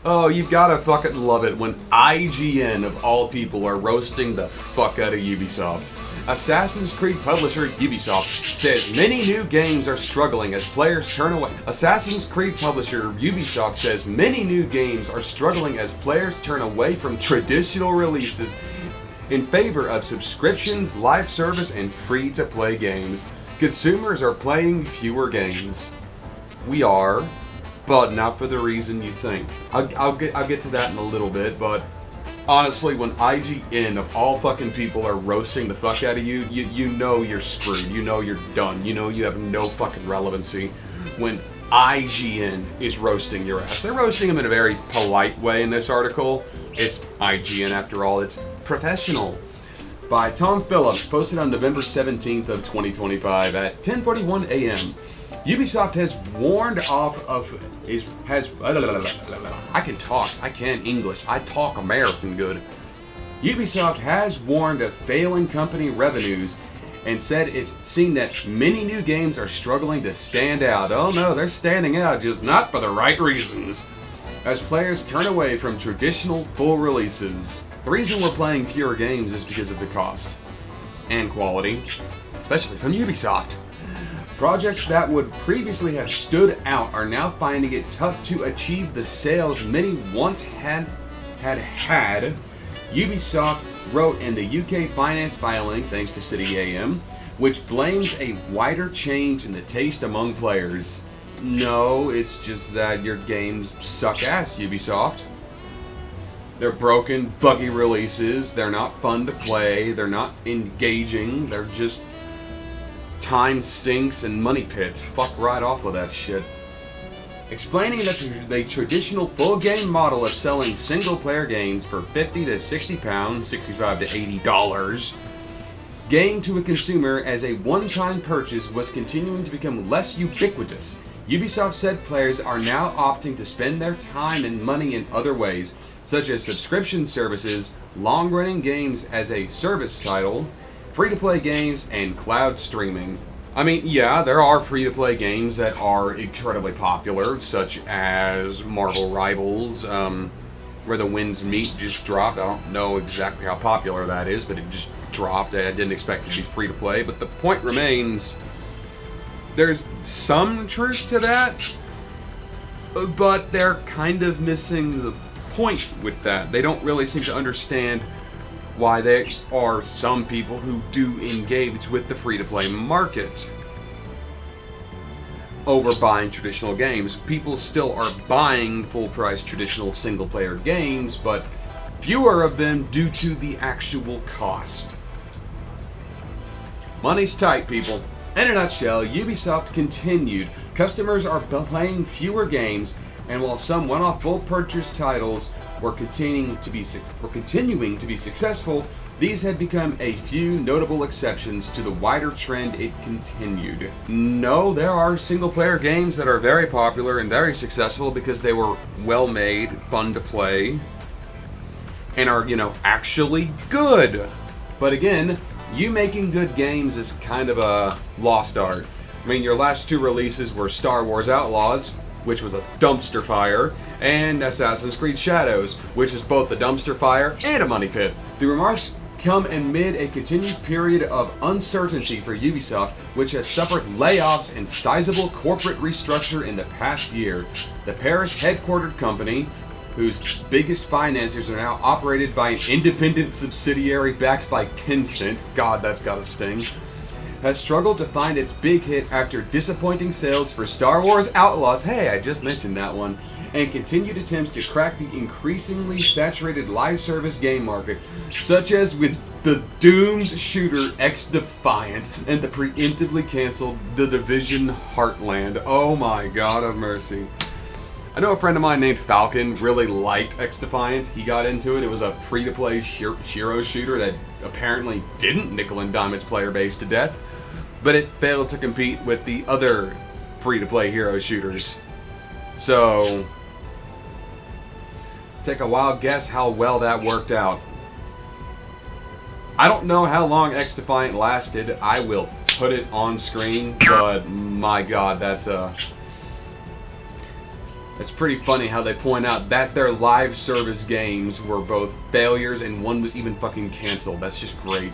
Oh, you've gotta fucking love it when IGN, of all people, are roasting the fuck out of Ubisoft. Assassin's Creed publisher Ubisoft says many new games are struggling as players turn away. Assassin's Creed publisher Ubisoft says many new games are struggling as players turn away from traditional releases in favor of subscriptions, live service, and free-to-play games. Consumers are playing fewer games. We are, but not for the reason you think. I'll get to that in a little bit, but honestly, when IGN, of all fucking people, are roasting the fuck out of you, you know you're screwed. You know you're done. You know you have no fucking relevancy when IGN is roasting your ass. They're roasting them in a very polite way in this article. It's IGN after all. It's professional. By Tom Phillips, posted on November 17th of 2025 at 10:41 a.m. Ubisoft has warned off of I can talk. I can English. I talk American good. Ubisoft has warned of failing company revenues and said it's seen that many new games are struggling to stand out. Oh no, they're standing out, just not for the right reasons. As players turn away from traditional full releases. The reason we're playing fewer games is because of the cost and quality, especially from Ubisoft. Projects that would previously have stood out are now finding it tough to achieve the sales many once had. Ubisoft wrote in the UK finance filing, thanks to City AM, which blames a wider change in the taste among players. No, it's just that your games suck ass, Ubisoft. They're broken, buggy releases, they're not fun to play, they're not engaging, they're just time sinks and money pits. Fuck right off with that shit. Explaining that the traditional full game model of selling single player games for £50 to £60, $65 to $80, game to a consumer as a one-time purchase was continuing to become less ubiquitous. Ubisoft said players are now opting to spend their time and money in other ways, such as subscription services, long-running games as a service title, free-to-play games, and cloud streaming. I mean, yeah, there are free-to-play games that are incredibly popular, such as Marvel Rivals, Where the Winds Meet just dropped. I don't know exactly how popular that is, but it just dropped. I didn't expect it to be free-to-play, but the point remains, there's some truth to that, but they're kind of missing the point with that. They don't really seem to understand why there are some people who do engage with the free-to-play market over buying traditional games. People still are buying full-price traditional single-player games, but fewer of them due to the actual cost. Money's tight, people. In a nutshell, Ubisoft continued. Customers are playing fewer games, and while some one-off full-purchase titles were continuing to be successful, these had become a few notable exceptions to the wider trend it continued. No, there are single-player games that are very popular and very successful because they were well-made, fun to play, and are, actually good. But again, you making good games is kind of a lost art. I mean, your last two releases were Star Wars Outlaws, which was a dumpster fire, and Assassin's Creed Shadows, which is both a dumpster fire and a money pit. The remarks come amid a continued period of uncertainty for Ubisoft, which has suffered layoffs and sizable corporate restructure in the past year. The Paris headquartered company, whose biggest financiers are now operated by an independent subsidiary backed by Tencent, God, that's gotta sting, has struggled to find its big hit after disappointing sales for Star Wars Outlaws, hey, I just mentioned that one, and continued attempts to crack the increasingly saturated live service game market, such as with the doomed shooter X-Defiant and the preemptively canceled The Division Heartland. Oh my God of mercy. I know a friend of mine named Falcon really liked X-Defiant. He got into it. It was a free-to-play hero shooter that apparently didn't nickel and dime its player base to death, but it failed to compete with the other free-to-play hero shooters. So, take a wild guess how well that worked out. I don't know how long X-Defiant lasted. I will put it on screen, but my god, that's pretty funny how they point out that their live service games were both failures and one was even fucking canceled. That's just great.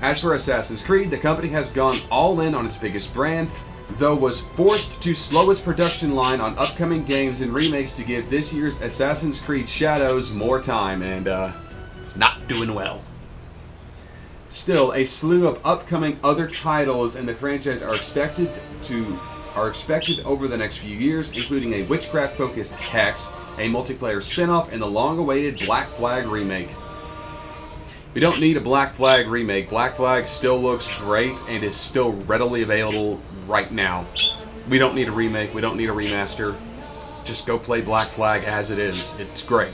As for Assassin's Creed, the company has gone all in on its biggest brand, though was forced to slow its production line on upcoming games and remakes to give this year's Assassin's Creed Shadows more time, and it's not doing well. Still, a slew of upcoming other titles in the franchise are expected over the next few years, including a witchcraft-focused Hex, a multiplayer spin-off, and the long-awaited Black Flag remake. We don't need a Black Flag remake. Black Flag still looks great and is still readily available right now. We don't need a remake. We don't need a remaster. Just go play Black Flag as it is. It's great.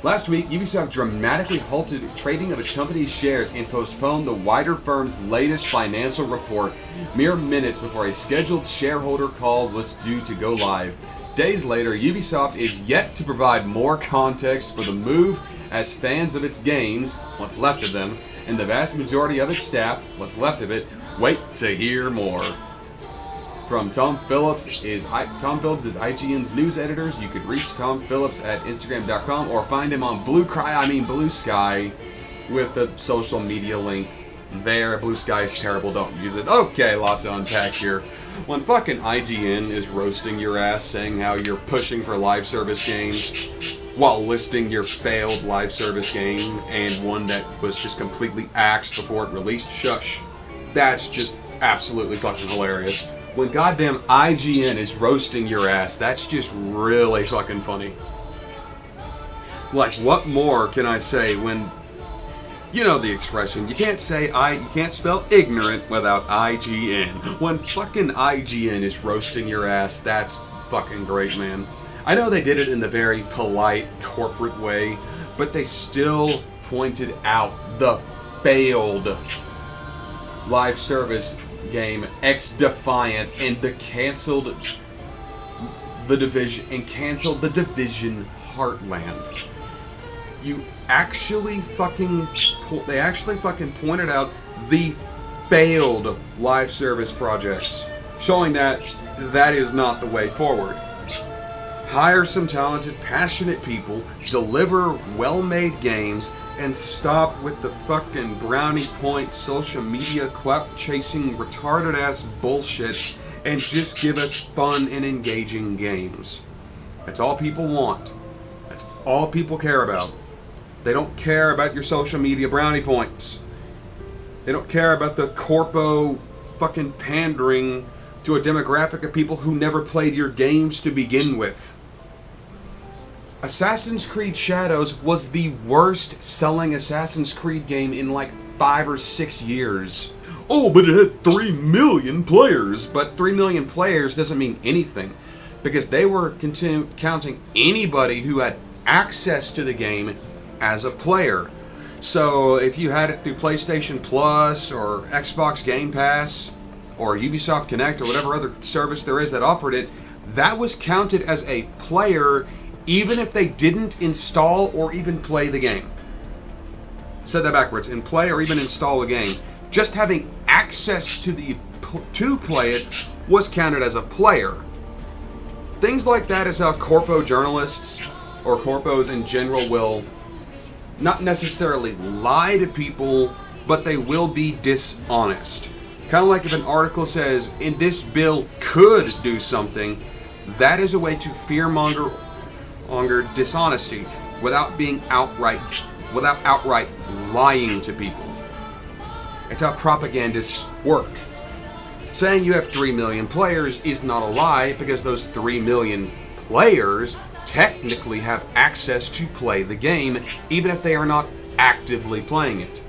Last week, Ubisoft dramatically halted trading of its company's shares and postponed the wider firm's latest financial report mere minutes before a scheduled shareholder call was due to go live. Days later, Ubisoft is yet to provide more context for the move, as fans of its games, what's left of them, and the vast majority of its staff, what's left of it, wait to hear more. From Tom Phillips is IGN's news editors. You could reach Tom Phillips at Instagram.com or find him on Blue Sky with the social media link there. Blue Sky is terrible, don't use it. Okay, lots to unpack here. When fucking IGN is roasting your ass, saying how you're pushing for live service games while listing your failed live service game and one that was just completely axed before it released, shush. That's just absolutely fucking hilarious. When goddamn IGN is roasting your ass, that's just really fucking funny. Like, what more can I say when... You know the expression, you can't spell ignorant without IGN. When fucking IGN is roasting your ass, that's fucking great, man. I know they did it in the very polite, corporate way, but they still pointed out the failed live service game X Defiant and the canceled The Division Heartland. They actually fucking pointed out the failed live service projects, showing that that is not the way forward. Hire some talented, passionate people, deliver well-made games, and stop with the fucking brownie point, social media, clout-chasing, retarded-ass bullshit, and just give us fun and engaging games. That's all people want. That's all people care about. They don't care about your social media brownie points. They don't care about the corpo fucking pandering to a demographic of people who never played your games to begin with. Assassin's Creed Shadows was the worst selling Assassin's Creed game in like 5 or 6 years. Oh, but it had 3 million players. But 3 million players doesn't mean anything, because they were counting anybody who had access to the game as a player. So if you had it through PlayStation Plus or Xbox Game Pass or Ubisoft Connect or whatever other service there is that offered it, that was counted as a player even if they didn't install or even play the game. Said that backwards. And play or even install a game. Just having access to play it was counted as a player. Things like that is how corpo journalists or corpos in general will not necessarily lie to people, but they will be dishonest. Kind of like if an article says, "In this bill could do something," that is a way to fearmonger dishonesty without outright lying to people. It's how propagandists work. Saying you have 3 million players is not a lie, because those 3 million players technically have access to play the game, even if they are not actively playing it.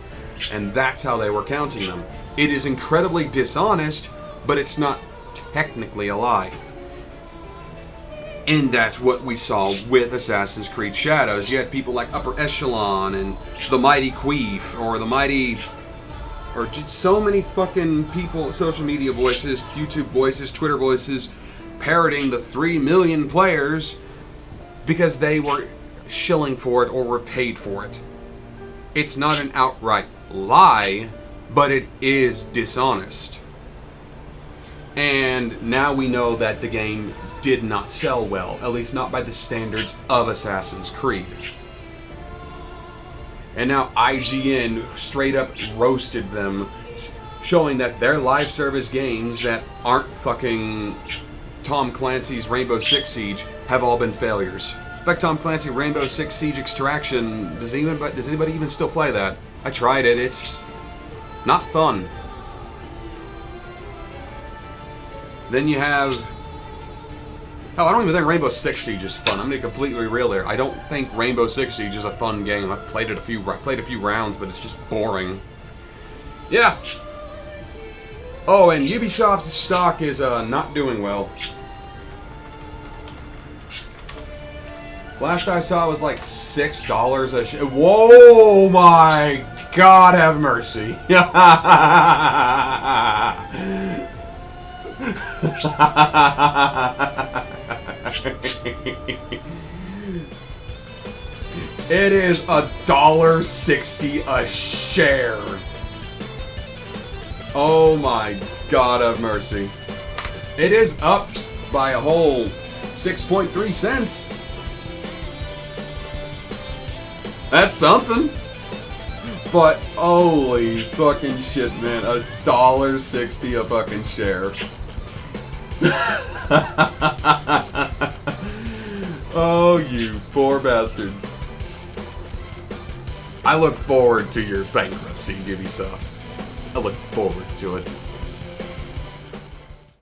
And that's how they were counting them. It is incredibly dishonest, but it's not technically a lie. And that's what we saw with Assassin's Creed Shadows. You had people like Upper Echelon and the Mighty Queef, or just so many fucking people, social media voices, YouTube voices, Twitter voices, parroting the 3 million players because they were shilling for it or were paid for it. It's not an outright lie, but it is Dishonest. And now we know that the game did not sell well, at least not by the standards of Assassin's Creed. And now IGN straight up roasted them, showing that their live service games that aren't fucking Tom Clancy's Rainbow Six Siege have all been failures. In fact, Tom Clancy Rainbow Six Siege Extraction, does anybody even still play that? I tried it, it's not fun. Then you have... Hell, I don't even think Rainbow Six Siege is fun. I'm going to be completely real there. I don't think Rainbow Six Siege is a fun game. I've played it a few rounds, but it's just boring. Yeah. Oh, and Ubisoft's stock is not doing well. Last I saw was like $6 a share. Whoa, my God, have mercy. It is $1.60 a share. Oh my God of mercy. It is up by a whole 6.3 cents. That's something. But holy fucking shit, man. $1.60 a fucking share. Oh, you poor bastards. I look forward to your bankruptcy, Ubisoft. I look forward to it.